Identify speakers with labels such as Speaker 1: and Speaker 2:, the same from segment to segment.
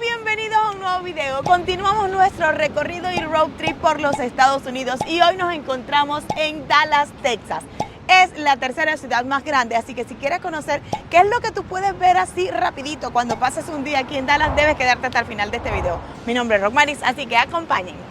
Speaker 1: bienvenidos a un nuevo video. Continuamos nuestro recorrido y road trip por los Estados Unidos y hoy nos encontramos en Dallas, Texas. Es la tercera ciudad más grande, así que si quieres conocer qué es lo que tú puedes ver así rapidito cuando pases un día aquí en Dallas, debes quedarte hasta el final de este video. Mi nombre es Rockmaris, así que acompáñennos.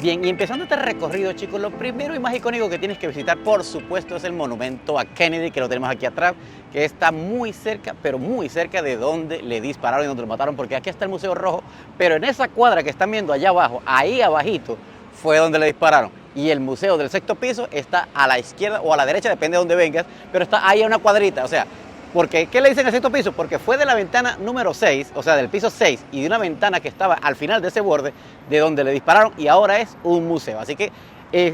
Speaker 2: Bien, y empezando este recorrido, chicos, lo primero y más icónico que tienes que visitar, por supuesto, es el monumento a Kennedy, que lo tenemos aquí atrás, que está muy cerca, pero muy cerca de donde le dispararon y donde lo mataron, porque aquí está el Museo Rojo, pero en esa cuadra que están viendo allá abajo, ahí abajito, fue donde le dispararon. Y el museo del sexto piso está a la izquierda o a la derecha, depende de dónde vengas, pero está ahí a una cuadrita, o sea, porque, ¿qué le dicen al sexto piso? Porque fue de la ventana número 6, o sea, del piso 6, y de una ventana que estaba al final de ese borde, de donde le dispararon, y ahora es un museo. Así que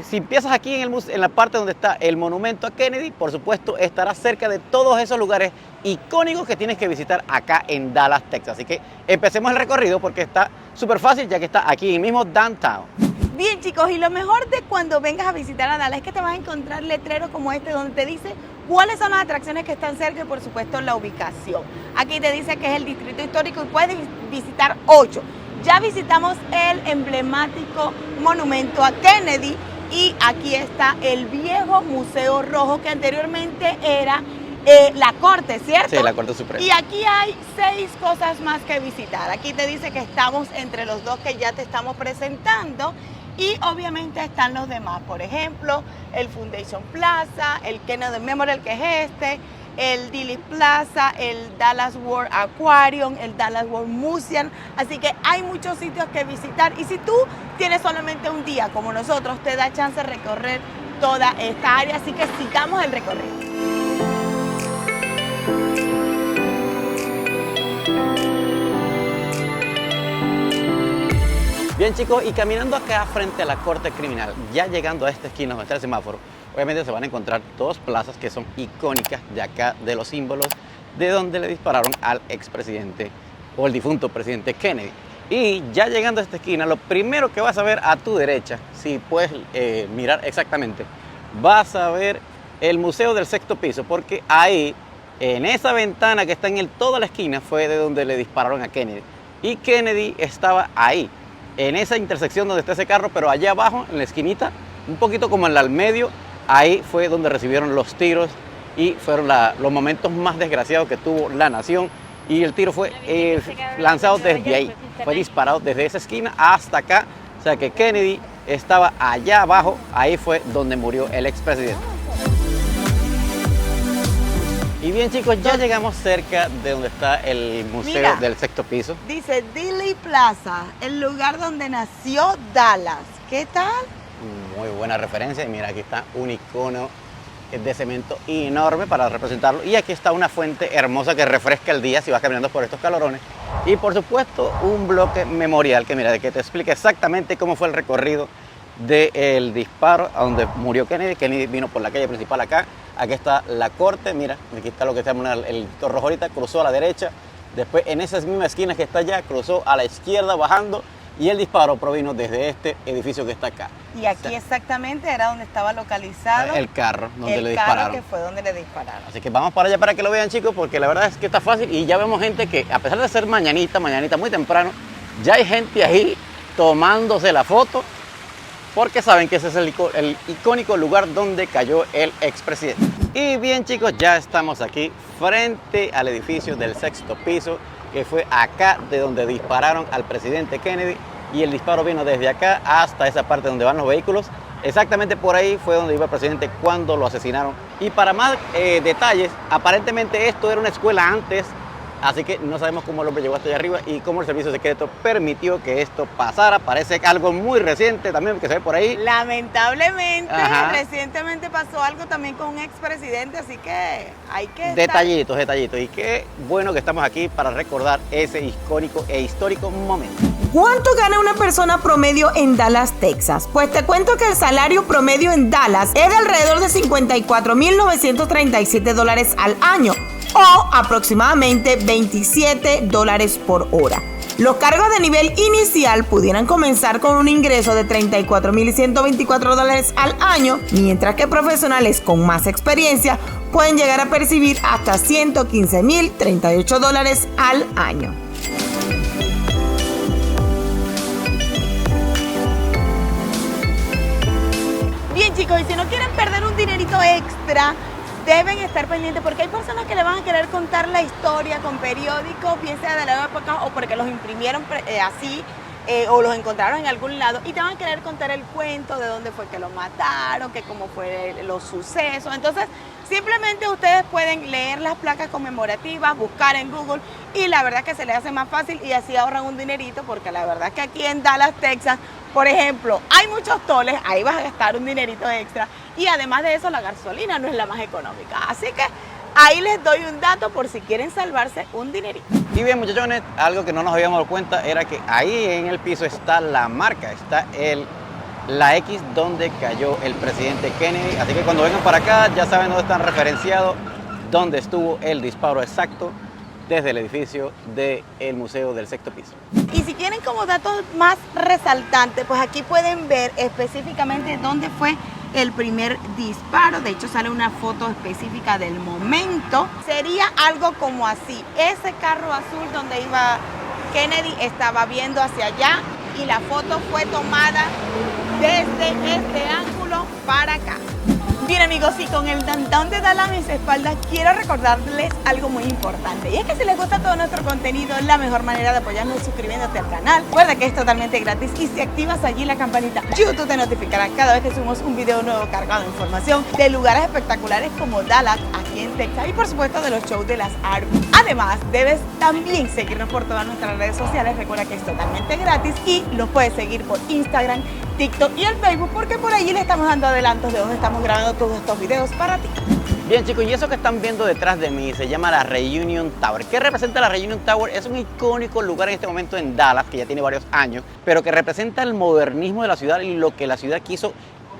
Speaker 2: si empiezas aquí en la parte donde está el monumento a Kennedy, por supuesto, estarás cerca de todos esos lugares icónicos que tienes que visitar acá en Dallas, Texas. Así que empecemos el recorrido porque está súper fácil, ya que está aquí en el mismo downtown.
Speaker 1: Bien, chicos, y lo mejor de cuando vengas a visitar a Dallas es que te vas a encontrar letreros como este donde te dice cuáles son las atracciones que están cerca y por supuesto la ubicación. Aquí te dice que es el distrito histórico y puedes visitar 8. Ya visitamos el emblemático monumento a Kennedy y aquí está el viejo Museo Rojo que anteriormente era la Corte, ¿cierto?
Speaker 2: Sí, la Corte Suprema.
Speaker 1: Y aquí hay 6 cosas más que visitar. Aquí te dice que estamos entre los 2 que ya te estamos presentando. Y obviamente están los demás, por ejemplo, el Foundation Plaza, el Kennedy Memorial, que es este, el Dealey Plaza, el Dallas World Aquarium, el Dallas World Museum. Así que hay muchos sitios que visitar y si tú tienes solamente un día como nosotros, te da chance de recorrer toda esta área. Así que sigamos el recorrido.
Speaker 2: Bien, chicos, y caminando acá frente a la Corte Criminal, ya llegando a esta esquina donde está el semáforo, obviamente se van a encontrar 2 plazas que son icónicas de acá, de los símbolos de donde le dispararon al expresidente o el difunto presidente Kennedy. Y ya llegando a esta esquina, lo primero que vas a ver a tu derecha, si puedes mirar exactamente, vas a ver el Museo del Sexto Piso, porque ahí, en esa ventana que está en toda la esquina, fue de donde le dispararon a Kennedy. Y Kennedy estaba ahí, en esa intersección donde está ese carro, pero allá abajo, en la esquinita, un poquito como en la al medio, ahí fue donde recibieron los tiros y fueron los momentos más desgraciados que tuvo la nación. Y el tiro fue lanzado desde ahí, fue disparado desde esa esquina hasta acá. O sea que Kennedy estaba allá abajo, ahí fue donde murió el expresidente. Y bien, chicos, ya llegamos cerca de donde está el Museo del Sexto Piso.
Speaker 1: Dice Dealey Plaza, el lugar donde nació Dallas. ¿Qué tal?
Speaker 2: Muy buena referencia. Y mira, aquí está un icono de cemento enorme para representarlo. Y aquí está una fuente hermosa que refresca el día si vas caminando por estos calorones. Y por supuesto, un bloque memorial que mira, que te explica exactamente cómo fue el recorrido del disparo a donde murió Kennedy. Kennedy vino por la calle principal acá. Aquí está la corte, mira, aquí está lo que se llama el rojo ahorita, cruzó a la derecha, después en esas mismas esquinas que está allá, cruzó a la izquierda bajando y el disparo provino desde este edificio que está acá.
Speaker 1: Y aquí, o sea, exactamente era donde estaba localizado
Speaker 2: el carro donde le dispararon.
Speaker 1: El carro que fue donde le dispararon.
Speaker 2: Así que vamos para allá para que lo vean, chicos, porque la verdad es que está fácil y ya vemos gente que, a pesar de ser mañanita muy temprano, ya hay gente ahí tomándose la foto porque saben que ese es el icónico lugar donde cayó el expresidente. Y bien, chicos, ya estamos aquí frente al edificio del sexto piso, que fue acá de donde dispararon al presidente Kennedy, y el disparo vino desde acá hasta esa parte donde van los vehículos. Exactamente por ahí fue donde iba el presidente cuando lo asesinaron. Y para más detalles, aparentemente esto era una escuela antes, así que no sabemos cómo el hombre llegó hasta allá arriba y cómo el servicio secreto permitió que esto pasara. Parece algo muy reciente también que se ve por ahí.
Speaker 1: Lamentablemente, recientemente pasó algo también con un expresidente, así que hay que
Speaker 2: detallitos. Y qué bueno que estamos aquí para recordar ese icónico e histórico momento.
Speaker 1: ¿Cuánto gana una persona promedio en Dallas, Texas? Pues te cuento que el salario promedio en Dallas es de alrededor de $54,937 al año o aproximadamente $27 por hora. Los cargos de nivel inicial pudieran comenzar con un ingreso de $34,124 al año, mientras que profesionales con más experiencia pueden llegar a percibir hasta $115,038 al año. Bien, chicos, y si no quieren perder un dinerito extra, deben estar pendientes porque hay personas que le van a querer contar la historia con periódicos, bien sea de la época o porque los imprimieron así o los encontraron en algún lado y te van a querer contar el cuento de dónde fue que lo mataron, que cómo fue los sucesos. Entonces, simplemente ustedes pueden leer las placas conmemorativas, buscar en Google y la verdad que se les hace más fácil y así ahorran un dinerito porque la verdad que aquí en Dallas, Texas, por ejemplo, hay muchos tolles, ahí vas a gastar un dinerito extra y además de eso la gasolina no es la más económica. Así que ahí les doy un dato por si quieren salvarse un dinerito.
Speaker 2: Y bien, muchachones, algo que no nos habíamos dado cuenta era que ahí en el piso está la marca, está la X donde cayó el presidente Kennedy. Así que cuando vengan para acá ya saben dónde están referenciados, dónde estuvo el disparo exacto desde el edificio del Museo del Sexto Piso.
Speaker 1: Y si quieren como datos más resaltantes, pues aquí pueden ver específicamente dónde fue el primer disparo. De hecho sale una foto específica del momento. Sería algo como así. Ese carro azul donde iba Kennedy estaba viendo hacia allá y la foto fue tomada desde este ángulo para acá. Bien, amigos, y con el downtown de Dallas en su espalda, quiero recordarles algo muy importante. Y es que si les gusta todo nuestro contenido, la mejor manera de apoyarnos es suscribiéndote al canal. Recuerda que es totalmente gratis y si activas allí la campanita, YouTube te notificará cada vez que subimos un video nuevo cargado de información de lugares espectaculares como Dallas, aquí en Texas, y por supuesto de los shows de las Art. Además, debes también seguirnos por todas nuestras redes sociales. Recuerda que es totalmente gratis y los puedes seguir por Instagram, TikTok y el Facebook porque por allí le estamos dando adelantos de dónde estamos grabando todos estos videos para ti.
Speaker 2: Bien, chicos, y eso que están viendo detrás de mí se llama la Reunion Tower. ¿Qué representa la Reunion Tower? Es un icónico lugar en este momento en Dallas, que ya tiene varios años, pero que representa el modernismo de la ciudad y lo que la ciudad quiso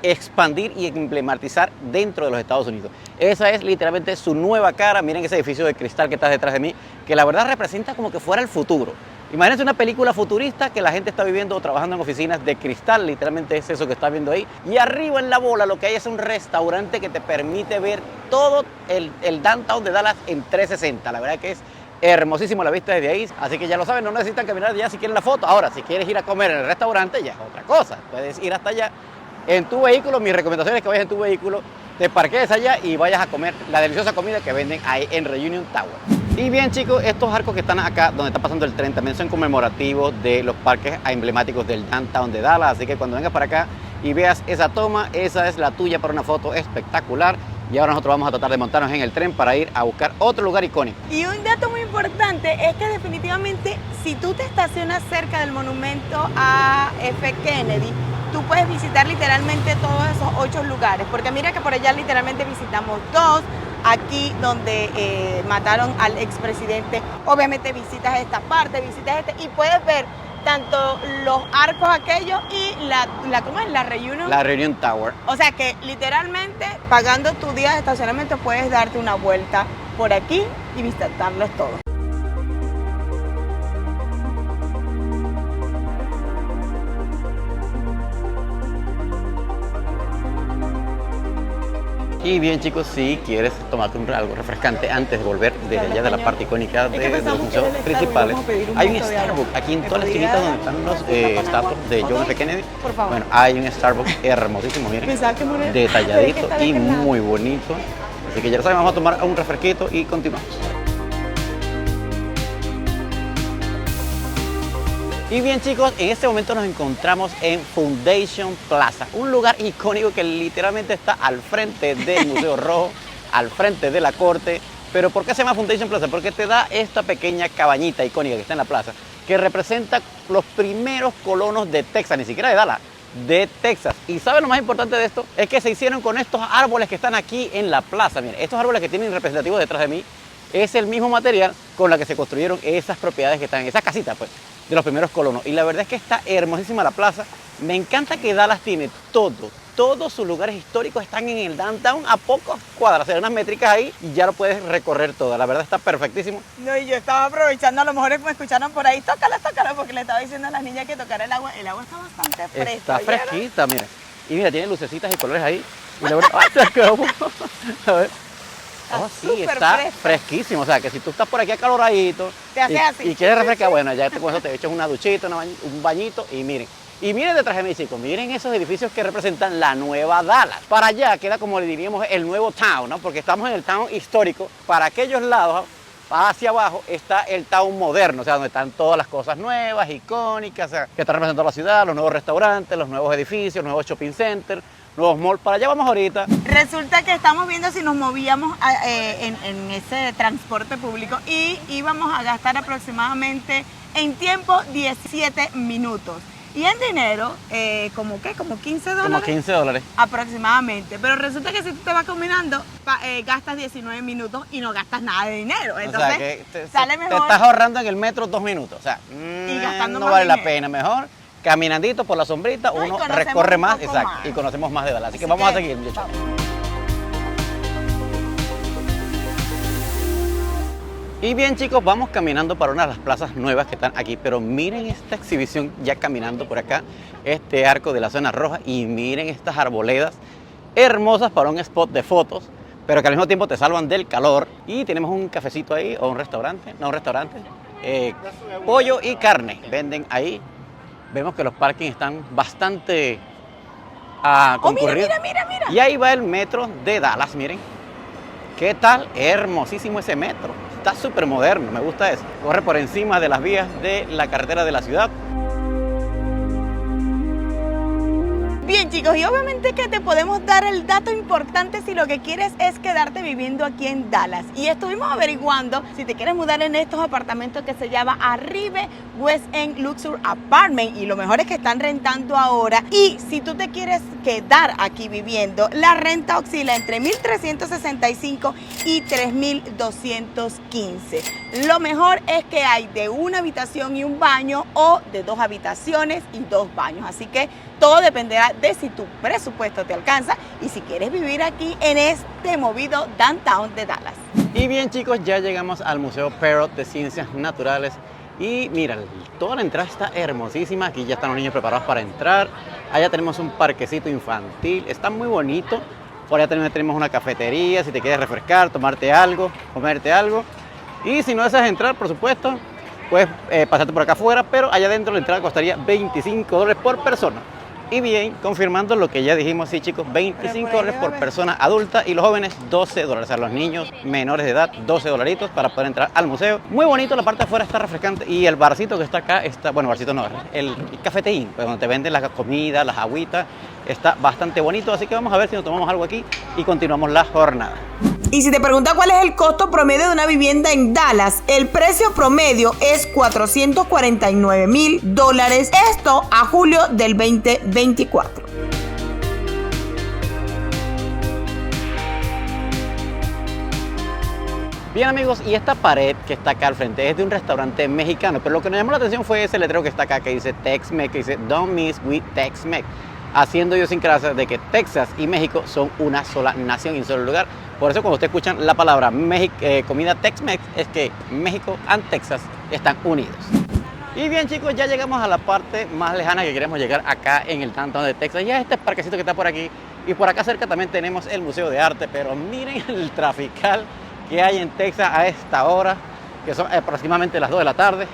Speaker 2: expandir y emblematizar dentro de los Estados Unidos. Esa es literalmente su nueva cara. Miren ese edificio de cristal que está detrás de mí, que la verdad representa como que fuera el futuro. Imagínense una película futurista que la gente está viviendo o trabajando en oficinas de cristal, literalmente es eso que estás viendo ahí. Y arriba en la bola lo que hay es un restaurante que te permite ver todo el downtown de Dallas en 360. La verdad que es hermosísimo la vista desde ahí, así que ya lo saben, no necesitan caminar allá si quieren la foto. Ahora, si quieres ir a comer en el restaurante ya es otra cosa, puedes ir hasta allá en tu vehículo. Mi recomendación es que vayas en tu vehículo, te parquees allá y vayas a comer la deliciosa comida que venden ahí en Reunion Tower. Y bien, chicos, estos arcos que están acá donde está pasando el tren también son conmemorativos de los parques emblemáticos del downtown de Dallas, así que cuando vengas para acá y veas esa toma, esa es la tuya para una foto espectacular. Y ahora nosotros vamos a tratar de montarnos en el tren para ir a buscar otro lugar icónico.
Speaker 1: Y un dato muy importante es que definitivamente si tú te estacionas cerca del monumento a F. Kennedy, tú puedes visitar literalmente todos esos 8 lugares, porque mira que por allá literalmente visitamos 2, aquí donde mataron al expresidente, obviamente visitas esta parte, visitas y puedes ver tanto los arcos aquellos y ¿cómo es? La Reunion.
Speaker 2: La Reunion Tower.
Speaker 1: O sea que literalmente pagando tu día de estacionamiento puedes darte una vuelta por aquí y visitarlos todos.
Speaker 2: Y bien, chicos, si quieres tomarte algo refrescante antes de volver de allá de la parte icónica de los museos principales, hay un Starbucks aquí en todas las esquinitas donde están los estatuas de John F. Kennedy. Bueno, hay un Starbucks hermosísimo, miren, detalladito y muy bonito. Así que ya lo saben, vamos a tomar un refresquito y continuamos. Y bien, chicos, en este momento nos encontramos en Foundation Plaza, un lugar icónico que literalmente está al frente del Museo Rojo, al frente de la Corte. Pero ¿por qué se llama Foundation Plaza? Porque te da esta pequeña cabañita icónica que está en la plaza, que representa los primeros colonos de Texas, ni siquiera de Dallas, de Texas. Y ¿saben lo más importante de esto? Es que se hicieron con estos árboles que están aquí en la plaza. Miren, estos árboles que tienen representativos detrás de mí, es el mismo material con la que se construyeron esas propiedades que están en esas casitas, pues, de los primeros colonos. Y la verdad es que está hermosísima la plaza. Me encanta que Dallas tiene todos sus lugares históricos están en el downtown a pocas cuadras, hay unas métricas ahí y ya lo puedes recorrer todo. La verdad está perfectísimo.
Speaker 1: No, y yo estaba aprovechando, a lo mejor me escucharon por ahí, tócala, porque le estaba diciendo a las niñas que tocara el agua está bastante fresca.
Speaker 2: Está fresquita, mira. Y mira, tiene lucecitas y colores ahí. Y la verdad, ¡ay, se acabó! A ver. Oh, sí, está fresquísimo. O sea, que si tú estás por aquí acaloradito y quieres refrescar, bueno, ya con eso te echas una duchita, un bañito y miren. Y miren detrás de mí, chicos, miren esos edificios que representan la nueva Dallas. Para allá queda, como le diríamos, el nuevo town, ¿no? Porque estamos en el town histórico. Para aquellos lados, hacia abajo, está el town moderno, o sea, donde están todas las cosas nuevas, icónicas, o sea, que están representando la ciudad, los nuevos restaurantes, los nuevos edificios, nuevos shopping centers, nuevos malls. Para allá vamos ahorita.
Speaker 1: Resulta que estamos viendo si nos movíamos en ese transporte público y íbamos a gastar aproximadamente en tiempo 17 minutos. Y en dinero, ¿como qué? ¿Como $15?
Speaker 2: Como $15.
Speaker 1: Aproximadamente. Pero resulta que si tú te vas combinando, gastas 19 minutos y no gastas nada de dinero. Entonces,
Speaker 2: o sea, que
Speaker 1: sale mejor.
Speaker 2: Te estás ahorrando en el metro 2 minutos. O sea,
Speaker 1: y gastando
Speaker 2: no
Speaker 1: más
Speaker 2: vale
Speaker 1: dinero.
Speaker 2: La pena. Mejor caminandito por la sombrita, uno recorre más, exacto, y conocemos más de Dallas. Así que vamos a seguir, muchachos. Y bien, chicos, vamos caminando para una de las plazas nuevas que están aquí, pero miren esta exhibición ya caminando por acá, este arco de la zona roja, y miren estas arboledas hermosas para un spot de fotos, pero que al mismo tiempo te salvan del calor. Y tenemos un cafecito ahí, o un restaurante, pollo y carne venden ahí. Vemos que los parkings están bastante concurridos.
Speaker 1: Mira.
Speaker 2: Y ahí va el metro de Dallas, miren. ¿Qué tal? Hermosísimo ese metro. Está súper moderno, me gusta eso. Corre por encima de las vías de la carretera de la ciudad.
Speaker 1: Bien, chicos, y obviamente que te podemos dar el dato importante si lo que quieres es quedarte viviendo aquí en Dallas. Y estuvimos averiguando si te quieres mudar en estos apartamentos que se llama Arrive West End Luxury Apartment, y lo mejor es que están rentando ahora. Y si tú te quieres quedar aquí viviendo, la renta oscila entre $1,365 y $3,215. Lo mejor es que hay de una habitación y un baño, o de 2 habitaciones y 2 baños. Así que todo dependerá de si tu presupuesto te alcanza y si quieres vivir aquí en este movido downtown de Dallas.
Speaker 2: Y bien, chicos, ya llegamos al Museo Perot de Ciencias Naturales. Y mira, toda la entrada está hermosísima. Aquí ya están los niños preparados para entrar. Allá tenemos un parquecito infantil, está muy bonito. Por allá también tenemos una cafetería, si te quieres refrescar, tomarte algo, comerte algo. Y si no deseas entrar, por supuesto, puedes pasarte por acá afuera, pero allá adentro la entrada costaría $25 por persona. Y bien, confirmando lo que ya dijimos, sí, chicos, $25 por persona adulta, y los jóvenes $12, o sea, los niños menores de edad $12 para poder entrar al museo. Muy bonito, la parte de afuera está refrescante, y el barcito que está acá está, bueno, barcito no, el cafeteín, pues donde te venden las comidas, las agüitas, está bastante bonito, así que vamos a ver si nos tomamos algo aquí y continuamos la jornada.
Speaker 1: Y si te preguntas cuál es el costo promedio de una vivienda en Dallas, el precio promedio es $449,000, esto a julio del 2024.
Speaker 2: Bien, amigos, y esta pared que está acá al frente es de un restaurante mexicano, pero lo que nos llamó la atención fue ese letrero que está acá, que dice Tex-Mex, que dice Don't Mess with Tex-Mex, haciendo idiosincrasia de que Texas y México son una sola nación y un solo lugar. Por eso cuando ustedes escuchan la palabra comida Tex-Mex, es que México y Texas están unidos. Y bien, chicos, ya llegamos a la parte más lejana que queremos llegar acá en el downtown de Texas. Ya este parquecito que está por aquí, y por acá cerca también tenemos el Museo de Arte, pero miren el trafical que hay en Texas a esta hora, que son aproximadamente las 2 de la tarde.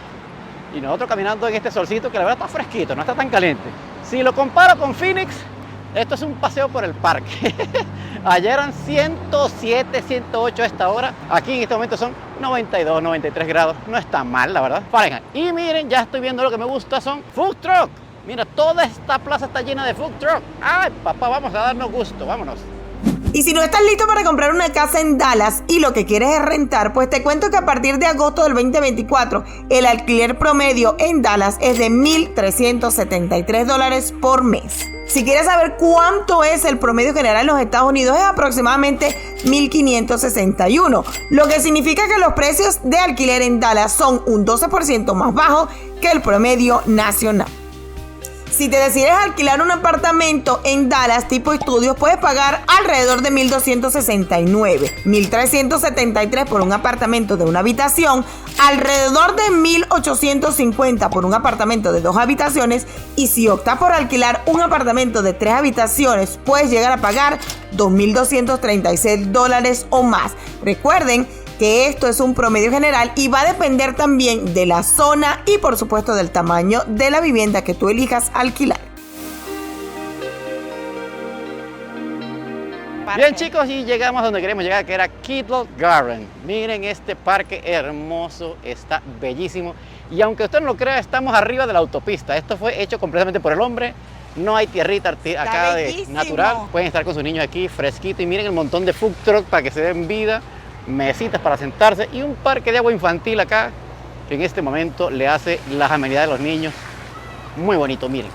Speaker 2: Y nosotros caminando en este solcito que la verdad está fresquito, no está tan caliente. Si lo comparo con Phoenix, esto es un paseo por el parque. Allá eran 107, 108 a esta hora. Aquí en este momento son 92, 93 grados. No está mal, la verdad. Fahrenheit. Y miren, ya estoy viendo lo que me gusta, son food truck. Mira, toda esta plaza está llena de food truck. Ay, papá, vamos a darnos gusto, vámonos.
Speaker 1: Y si no estás listo para comprar una casa en Dallas y lo que quieres es rentar, pues te cuento que a partir de agosto del 2024, el alquiler promedio en Dallas es de $1,373 por mes. Si quieres saber cuánto es el promedio general en los Estados Unidos, es aproximadamente $1,561, lo que significa que los precios de alquiler en Dallas son un 12% más bajos
Speaker 3: que el promedio nacional. Si te decides alquilar un apartamento en Dallas tipo estudios, puedes pagar alrededor de $1,269, $1,373 por un apartamento de una habitación, alrededor de $1,850 por un apartamento de 2 habitaciones, y si optas por alquilar un apartamento de 3 habitaciones, puedes llegar a pagar $2,236 o más. Recuerden que esto es un promedio general y va a depender también de la zona y por supuesto del tamaño de la vivienda que tú elijas alquilar.
Speaker 2: Bien chicos, y llegamos a donde queremos llegar, que era Kittle Garden. Miren este parque hermoso, está bellísimo. Y aunque usted no lo crea, estamos arriba de la autopista. Esto fue hecho completamente por el hombre. No hay tierrita acá de natural. Pueden estar con sus niños aquí fresquito. Y miren el montón de food truck para que se den vida. Mesitas para sentarse y un parque de agua infantil acá que en este momento le hace las amenidades a los niños muy bonito. Miren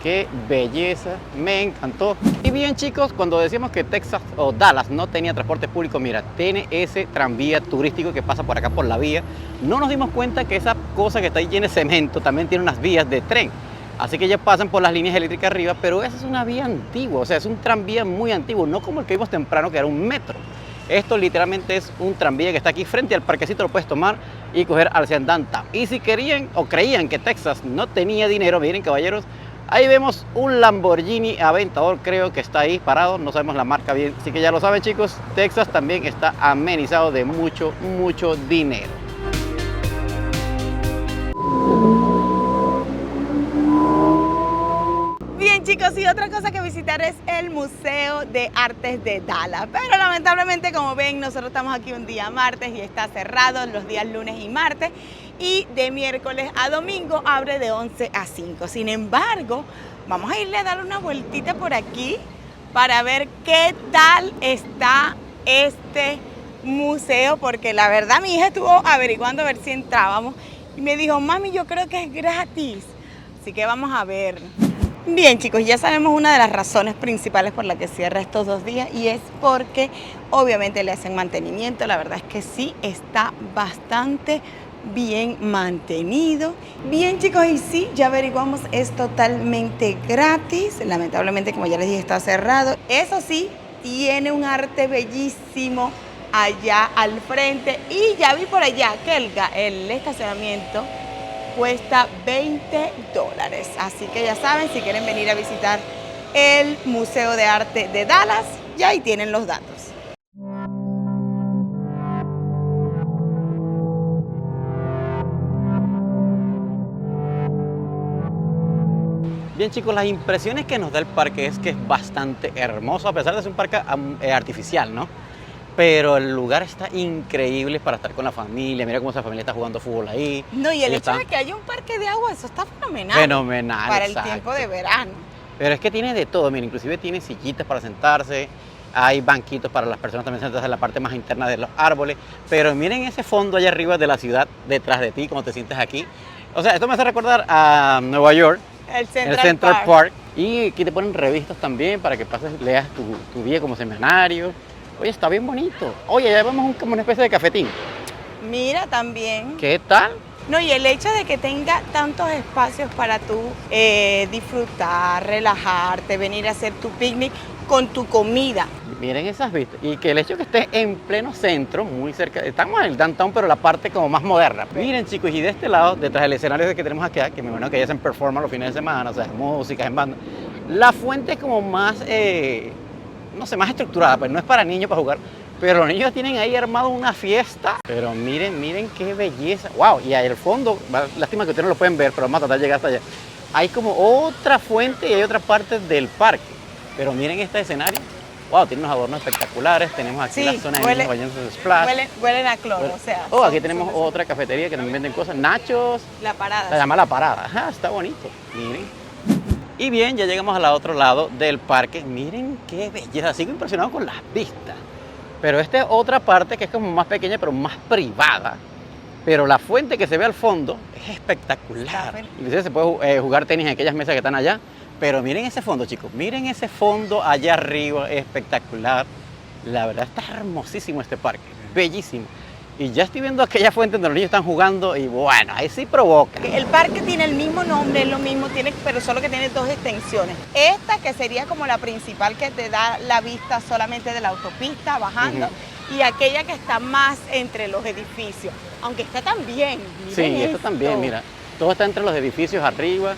Speaker 2: qué belleza, me encantó. Y bien chicos, cuando decíamos que Texas o Dallas no tenía transporte público, mira, tiene ese tranvía turístico que pasa por acá por la vía. No nos dimos cuenta que esa cosa que está ahí llena de cemento también tiene unas vías de tren, así que ya pasan por las líneas eléctricas arriba, pero esa es una vía antigua, o sea, es un tranvía muy antiguo, no como el que vimos temprano que era un metro. Esto literalmente es un tranvía que está aquí frente al parquecito, lo puedes tomar y coger hacia Downtown. Y si querían o creían que Texas no tenía dinero, miren caballeros, ahí vemos un Lamborghini Aventador, creo que está ahí parado, no sabemos la marca bien, así que ya lo saben chicos, Texas también está amenizado de mucho dinero.
Speaker 1: Bien chicos, y otra cosa que visitar es el Museo de Artes de Dallas, pero lamentablemente, como ven, nosotros estamos aquí un día martes y está cerrado los días lunes y martes, y de miércoles a domingo abre de 11 a 5. Sin embargo, vamos a irle a dar una vueltita por aquí para ver qué tal está este museo, porque la verdad mi hija estuvo averiguando a ver si entrábamos y me dijo, mami, yo creo que es gratis, así que vamos a ver. Bien chicos, ya sabemos una de las razones principales por la que cierra estos 2 días, y es porque obviamente le hacen mantenimiento. La verdad es que sí está bastante bien mantenido. Bien chicos, y sí, ya averiguamos, es totalmente gratis. Lamentablemente, como ya les dije, está cerrado. Eso sí, tiene un arte bellísimo allá al frente, y ya vi por allá que el estacionamiento cuesta $20. Así que ya saben, si quieren venir a visitar el Museo de Arte de Dallas, ya ahí tienen los datos.
Speaker 2: Bien chicos, las impresiones que nos da el parque es que es bastante hermoso, a pesar de ser un parque artificial, ¿no? Pero el lugar está increíble para estar con la familia. Mira cómo esa familia está jugando fútbol ahí.
Speaker 1: No, y el hecho de que haya un parque de agua, eso está fenomenal.
Speaker 2: Fenomenal,
Speaker 1: para
Speaker 2: exacto.
Speaker 1: el tiempo de verano.
Speaker 2: Pero es que tiene de todo, mira, inclusive tiene sillitas para sentarse, hay banquitos para las personas también sentarse en la parte más interna de los árboles. Pero miren ese fondo allá arriba de la ciudad, detrás de ti, como te sientes aquí. O sea, esto me hace recordar a Nueva York,
Speaker 1: el
Speaker 2: Central Park. Y aquí te ponen revistas también para que pases, leas tu día como semanario. Oye, está bien bonito. Oye, ya vemos como una especie de cafetín.
Speaker 1: Mira también.
Speaker 2: ¿Qué tal?
Speaker 1: No, y el hecho de que tenga tantos espacios para tú disfrutar, relajarte, venir a hacer tu picnic con tu comida.
Speaker 2: Miren esas vistas. Y que el hecho de que esté en pleno centro, muy cerca, estamos en el downtown, pero la parte como más moderna. Miren chicos, y de este lado, detrás del escenario que tenemos acá, que me imagino que ya hacen performance los fines de semana, o sea, música en banda, la fuente es como más, no sé, más estructurada, pues no es para niños para jugar, pero los niños tienen ahí armado una fiesta. Pero miren qué belleza. Wow, y ahí al fondo, lástima que ustedes no lo pueden ver, pero vamos a tratar de llegar hasta allá. Hay como otra fuente y hay otra parte del parque. Pero miren este escenario. Wow, tiene unos adornos espectaculares. Tenemos aquí la zona de niños bañándose de splash.
Speaker 1: Huelen a cloro, o sea.
Speaker 2: Oh, aquí tenemos otra cafetería que también venden cosas. Nachos.
Speaker 1: La Parada.
Speaker 2: Se llama La Parada. Ajá, está bonito. Miren. Y bien, ya llegamos al otro lado del parque. Miren qué belleza. Sigo impresionado con las vistas. Pero esta es otra parte que es como más pequeña, pero más privada. Pero la fuente que se ve al fondo es espectacular. Inclusive se puede jugar tenis en aquellas mesas que están allá. Pero miren ese fondo, chicos. Miren ese fondo allá arriba, espectacular. La verdad está hermosísimo este parque, bellísimo. Y ya estoy viendo aquella fuente donde los niños están jugando y bueno, ahí sí provoca.
Speaker 1: El parque tiene el mismo nombre, es lo mismo, pero solo que tiene dos extensiones. Esta que sería como la principal que te da la vista solamente de la autopista bajando y aquella que está más entre los edificios. Aunque está también.
Speaker 2: Sí, esto también, mira. Todo está entre los edificios arriba.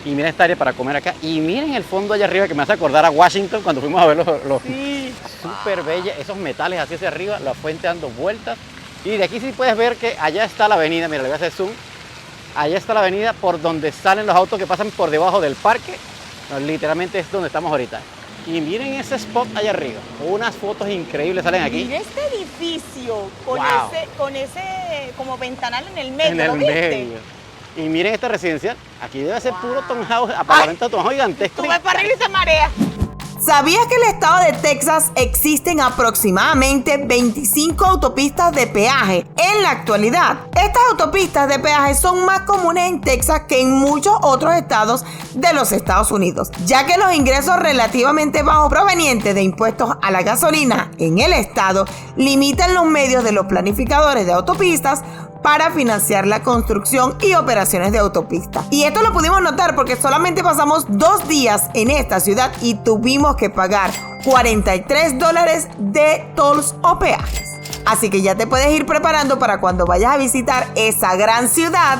Speaker 2: Y miren esta área para comer acá. Y miren el fondo allá arriba que me hace acordar a Washington cuando fuimos a ver los
Speaker 1: Sí.
Speaker 2: súper bella, esos metales así hacia arriba, la fuente dando vueltas. Y de aquí sí puedes ver que allá está la avenida, mira, le voy a hacer zoom. Allá está la avenida por donde salen los autos que pasan por debajo del parque. No, literalmente es donde estamos ahorita. Y miren ese spot allá arriba. Unas fotos increíbles salen aquí.
Speaker 1: Mira este edificio con,
Speaker 2: Wow.
Speaker 1: con ese como ventanal en el medio,
Speaker 2: En el
Speaker 1: ¿lo viste?
Speaker 2: medio. Y miren esta residencia. Aquí debe ser puro townhouse, apartamento de townhouse gigantesco.
Speaker 1: Tú ves para arriba y se marea.
Speaker 3: ¿Sabías que en el estado de Texas existen aproximadamente 25 autopistas de peaje en la actualidad? Estas autopistas de peaje son más comunes en Texas que en muchos otros estados de los Estados Unidos, ya que los ingresos relativamente bajos provenientes de impuestos a la gasolina en el estado limitan los medios de los planificadores de autopistas para financiar la construcción y operaciones de autopista. Y esto lo pudimos notar porque solamente pasamos 2 días en esta ciudad y tuvimos que pagar $43 de tolls o peajes. Así que ya te puedes ir preparando para cuando vayas a visitar esa gran ciudad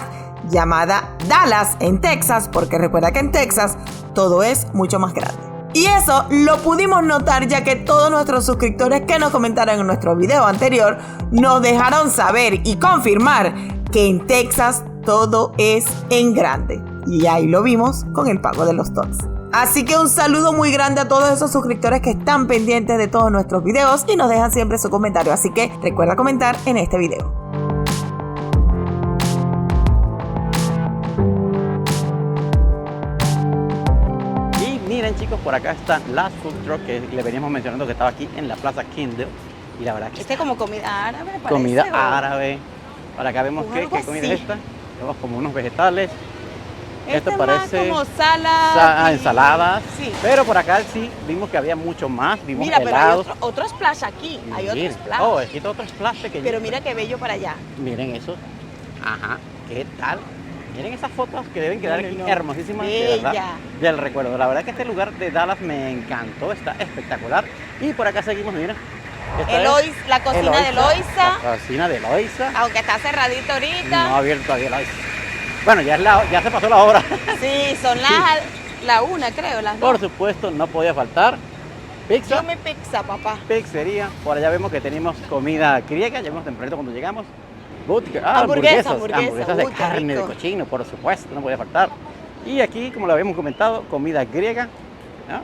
Speaker 3: llamada Dallas en Texas, porque recuerda que en Texas todo es mucho más grande. Y eso lo pudimos notar ya que todos nuestros suscriptores que nos comentaron en nuestro video anterior nos dejaron saber y confirmar que en Texas todo es en grande. Y ahí lo vimos con el pago de los tolls. Así que un saludo muy grande a todos esos suscriptores que están pendientes de todos nuestros videos y nos dejan siempre su comentario. Así que recuerda comentar en este video.
Speaker 2: Miren chicos, por acá está la food truck que le veníamos mencionando que estaba aquí en la Plaza Kindle. Y la verdad que
Speaker 1: Este es como comida árabe, parece.
Speaker 2: comida árabe. Por acá vemos
Speaker 1: O
Speaker 2: qué
Speaker 1: algo
Speaker 2: comida
Speaker 1: así.
Speaker 2: es esta. Vemos como unos vegetales.
Speaker 1: Este
Speaker 2: Esto parece
Speaker 1: más como salad.
Speaker 2: ensaladas.
Speaker 1: Sí.
Speaker 2: Pero por acá sí vimos que había mucho más. Vimos
Speaker 1: Mira, pero hay
Speaker 2: helados.
Speaker 1: otro splash aquí. Hay otro
Speaker 2: Miren.
Speaker 1: splash.
Speaker 2: Oh, aquí está otro splash pequeño.
Speaker 1: Pero mira qué bello para allá.
Speaker 2: Miren eso. Ajá. ¿Qué tal? Miren esas fotos que deben quedar aquí
Speaker 1: No.
Speaker 2: hermosísimas, de
Speaker 1: Bella.
Speaker 2: verdad, del recuerdo. La verdad que este lugar de Dallas me encantó, está espectacular. Y por acá seguimos, mira. Esta es
Speaker 1: La cocina de Eloisa,
Speaker 2: La cocina de Eloisa.
Speaker 1: aunque está cerradito ahorita.
Speaker 2: No ha abierto todavía Eloisa. Bueno, ya se pasó la hora.
Speaker 1: Sí, son la una, creo, las
Speaker 2: Por
Speaker 1: dos.
Speaker 2: supuesto, no podía faltar pizza,
Speaker 1: Yo me pizza, papá.
Speaker 2: pizzería. Por allá vemos que tenemos comida griega, llegamos tempranito cuando llegamos.
Speaker 1: Hamburguesa,
Speaker 2: hamburguesas de
Speaker 1: uy, qué
Speaker 2: carne, de
Speaker 1: rico.
Speaker 2: cochino, por supuesto, no podía faltar. Y aquí, como lo habíamos comentado, comida griega, ¿no?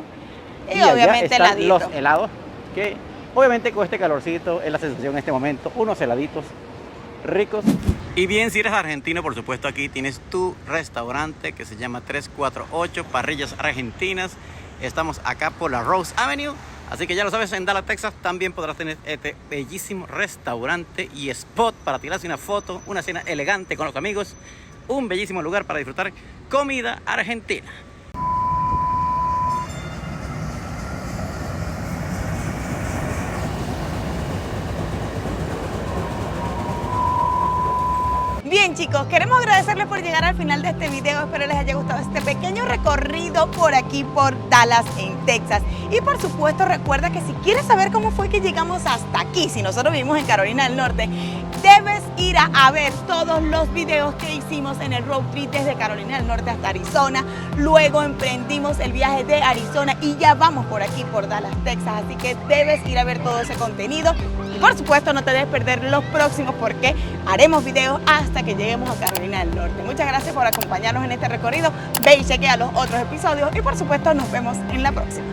Speaker 1: Y
Speaker 2: allá
Speaker 1: obviamente
Speaker 2: están
Speaker 1: heladito.
Speaker 2: los helados, que obviamente con este calorcito es la sensación en este momento, unos heladitos ricos. Y bien, si eres argentino, por supuesto, aquí tienes tu restaurante que se llama 348 Parrillas Argentinas. Estamos acá por la Rose Avenue. Así que ya lo sabes, en Dallas, Texas también podrás tener este bellísimo restaurante y spot para tirarse una foto, una cena elegante con los amigos. Un bellísimo lugar para disfrutar comida argentina.
Speaker 1: Bien chicos, queremos agradecerles por llegar al final de este video. Espero les haya gustado este pequeño recorrido por aquí por Dallas en Texas. Y por supuesto recuerda que si quieres saber cómo fue que llegamos hasta aquí, si nosotros vivimos en Carolina del Norte, debes ir a ver todos los videos que hicimos en el road trip desde Carolina del Norte hasta Arizona. Luego emprendimos el viaje de Arizona y ya vamos por aquí por Dallas, Texas. Así que debes ir a ver todo ese contenido. Y por supuesto no te debes perder los próximos porque haremos videos hasta que lleguemos a Carolina del Norte. Muchas gracias por acompañarnos en este recorrido. Ve y chequea los otros episodios y por supuesto nos vemos en la próxima.